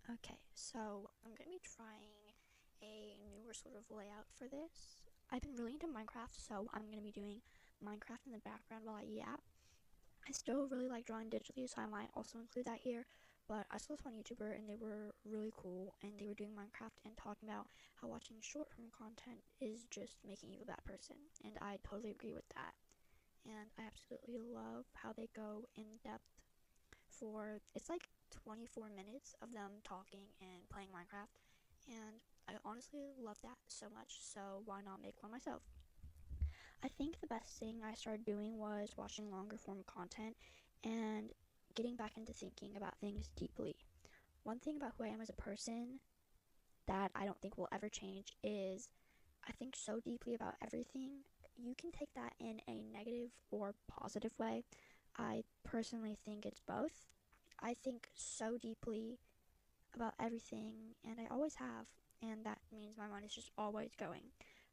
Okay, so I'm going to be trying a newer sort of layout for this. I've been really into Minecraft, so I'm going to be doing Minecraft in the background while I yap. I still really like drawing digitally, so I might also include that here, but I saw this on YouTuber and they were really cool, and they were doing Minecraft and talking about how watching short-form content is just making you a bad person, and I totally agree with that. And I absolutely love how they go in depth for it's like 24 minutes of them talking and playing Minecraft, and I honestly love that so much, so why not make one myself? I think the best thing I started doing was watching longer form content and getting back into thinking about things deeply. One thing about who I am as a person that I don't think will ever change is I think so deeply about everything. You can take that in a negative or positive way. I personally think it's both. I think so deeply about everything, and I always have, and that means my mind is just always going.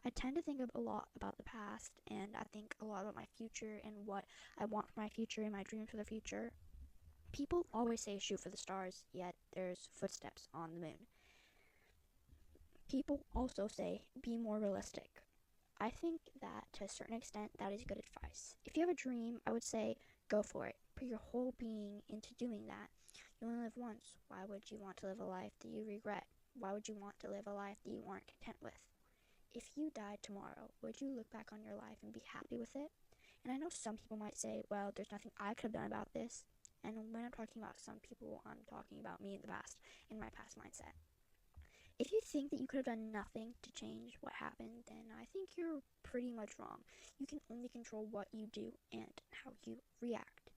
I tend to think a lot about the past, and I think a lot about my future and what I want for my future and my dreams for the future. People always say shoot for the stars, yet there's footsteps on the moon. People also say be more realistic. I think that to a certain extent that is good advice. If you have a dream, I would say go for it. Put your whole being into doing that. You only live once. Why would you want to live a life that you regret? Why would you want to live a life that you aren't content with? If you died tomorrow, would you look back on your life and be happy with it? And I know some people might say, well, there's nothing I could have done about this. And when I'm talking about some people, I'm talking about me in the past, in my past mindset. If you think that you could have done nothing to change what happened, then I think you're pretty much wrong. You can only control what you do and how you react.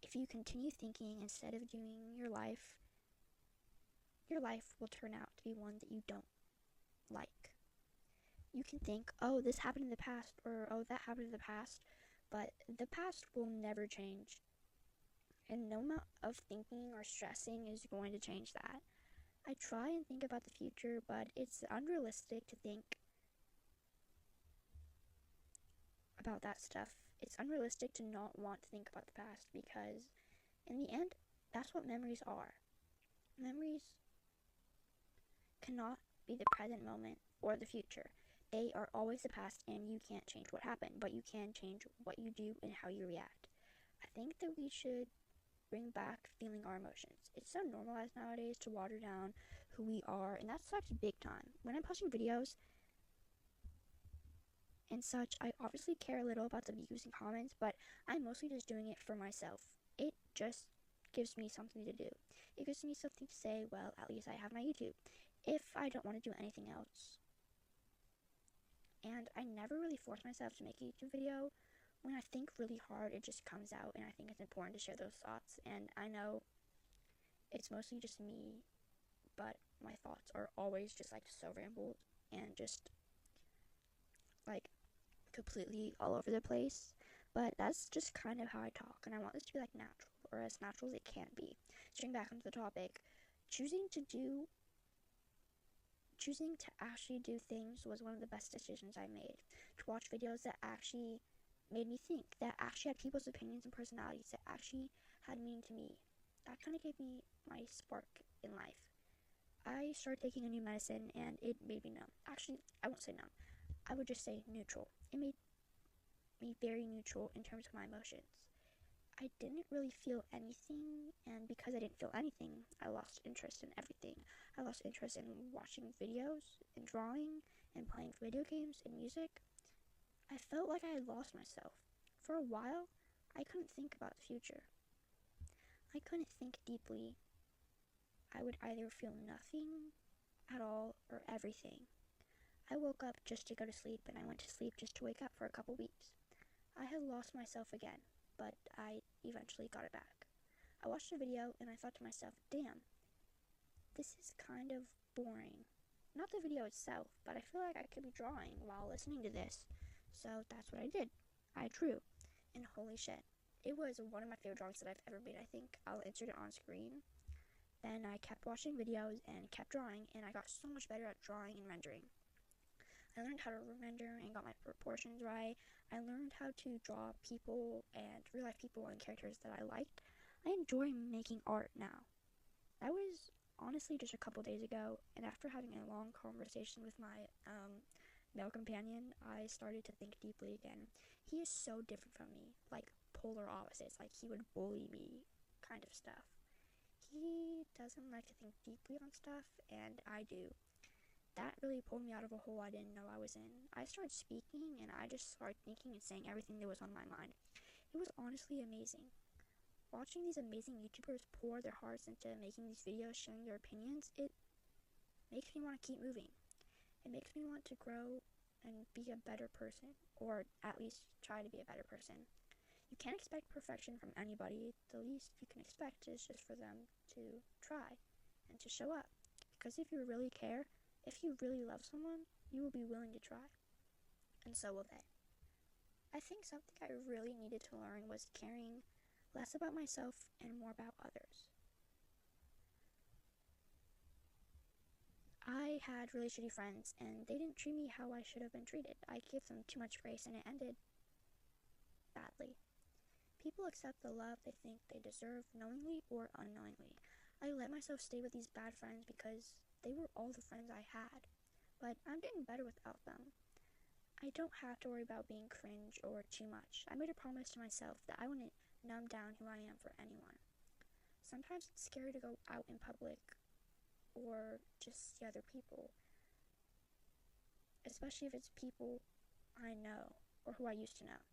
If you continue thinking instead of doing your life will turn out to be one that you don't like. You can think, oh, this happened in the past, or oh, that happened in the past, but the past will never change. And no amount of thinking or stressing is going to change that. I try and think about the future, but it's unrealistic to think about that stuff. It's unrealistic to not want to think about the past because, in the end, that's what memories are. Memories cannot be the present moment or the future. They are always the past, and you can't change what happened, but you can change what you do and how you react. I think that we should bring back feeling our emotions. It's so normalized nowadays to water down who we are, and that sucks big time. When I'm posting videos and such, I obviously care a little about the views and comments, but I'm mostly just doing it for myself. It just gives me something to do. It gives me something to say, well, at least I have my YouTube, if I don't want to do anything else. And I never really force myself to make a YouTube video. When I think really hard, it just comes out, and I think it's important to share those thoughts. And I know it's mostly just me, but my thoughts are always just like so rambled and just like completely all over the place, but that's just kind of how I talk, and I want this to be like natural, or as natural as it can be. Getting back onto the topic, choosing to actually do things was one of the best decisions I made. To watch videos that actually made me think, that actually had people's opinions and personalities, that actually had meaning to me. That kind of gave me my spark in life. I started taking a new medicine and it made me numb. Actually, I won't say numb. I would just say neutral. It made me very neutral in terms of my emotions. I didn't really feel anything, and because I didn't feel anything, I lost interest in everything. I lost interest in watching videos, and drawing, and playing video games, and music. I felt like I had lost myself. For a while, I couldn't think about the future. I couldn't think deeply. I would either feel nothing at all or everything. I woke up just to go to sleep, and I went to sleep just to wake up for a couple weeks. I had lost myself again, but I eventually got it back. I watched the video and I thought to myself, damn, this is kind of boring. Not the video itself, but I feel like I could be drawing while listening to this. So that's what I did. I drew. And holy shit, it was one of my favorite drawings that I've ever made, I think. I'll insert it on screen. Then I kept watching videos and kept drawing, and I got so much better at drawing and rendering. I learned how to render and got my proportions right. I learned how to draw people and real life people and characters that I liked. I enjoy making art now. That was honestly just a couple days ago, and after having a long conversation with my male companion, I started to think deeply again. He is so different from me, like polar opposites, like he would bully me kind of stuff. He doesn't like to think deeply on stuff, and I do. That really pulled me out of a hole I didn't know I was in. I started speaking, and I just started thinking and saying everything that was on my mind. It was honestly amazing. Watching these amazing YouTubers pour their hearts into making these videos, sharing their opinions, it makes me want to keep moving. It makes me want to grow and be a better person, or at least try to be a better person. You can't expect perfection from anybody. The least you can expect is just for them to try and to show up. Because if you really care, if you really love someone, you will be willing to try. And so will they. I think something I really needed to learn was caring less about myself and more about others. I had really shitty friends, and they didn't treat me how I should have been treated. I gave them too much grace, and it ended badly. People accept the love they think they deserve, knowingly or unknowingly. I let myself stay with these bad friends because they were all the friends I had, but I'm getting better without them. I don't have to worry about being cringe or too much. I made a promise to myself that I wouldn't numb down who I am for anyone. Sometimes it's scary to go out in public or just see other people, especially if it's people I know or who I used to know.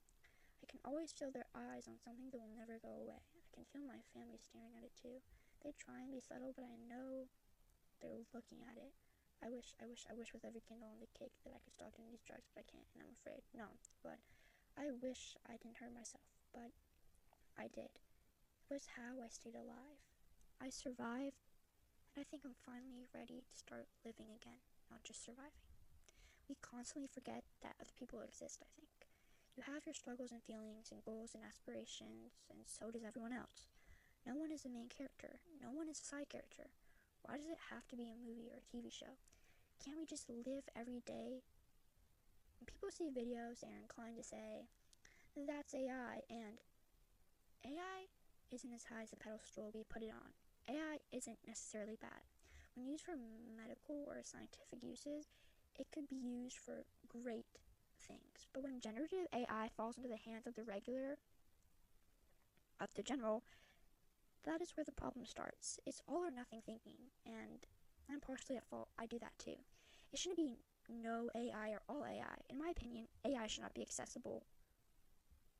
I can always feel their eyes on something that will never go away. I can feel my family staring at it too. They try and be subtle, but I know they're looking at it. I wish with every candle on the cake that I could stop doing these drugs, but I can't, and I'm afraid. No, but I wish I didn't hurt myself, but I did. It was how I stayed alive. I survived, and I think I'm finally ready to start living again, not just surviving. We constantly forget that other people exist, I think. You have your struggles and feelings and goals and aspirations, and so does everyone else. No one is a main character. No one is a side character. Why does it have to be a movie or a TV show? Can't we just live every day? When people see videos, they're inclined to say, that's AI, and AI isn't as high as the pedestal we put it on. AI isn't necessarily bad. When used for medical or scientific uses, it could be used for great things. But when generative AI falls into the hands of the general, that is where the problem starts. It's all or nothing thinking, and I'm partially at fault. I do that too. It shouldn't be no AI or all AI. In my opinion, AI should not be accessible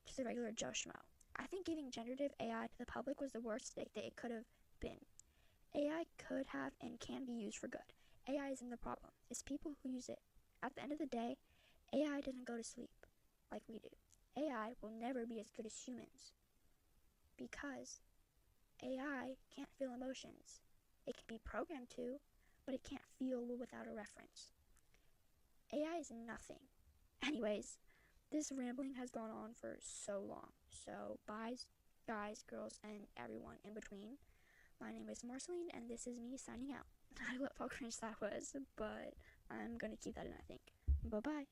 to the regular Joe Schmo. I think giving generative AI to the public was the worst mistake that it could have been. AI could have and can be used for good. AI isn't the problem. It's people who use it. At the end of the day, AI doesn't go to sleep like we do. AI will never be as good as humans because AI can't feel emotions. It can be programmed to, but it can't feel without a reference. AI is nothing. Anyways, this rambling has gone on for so long. So, bye, guys, girls, and everyone in between. My name is Marceline, and this is me signing out. I love how cringe that was, but I'm gonna keep that in, I think. Bye-bye.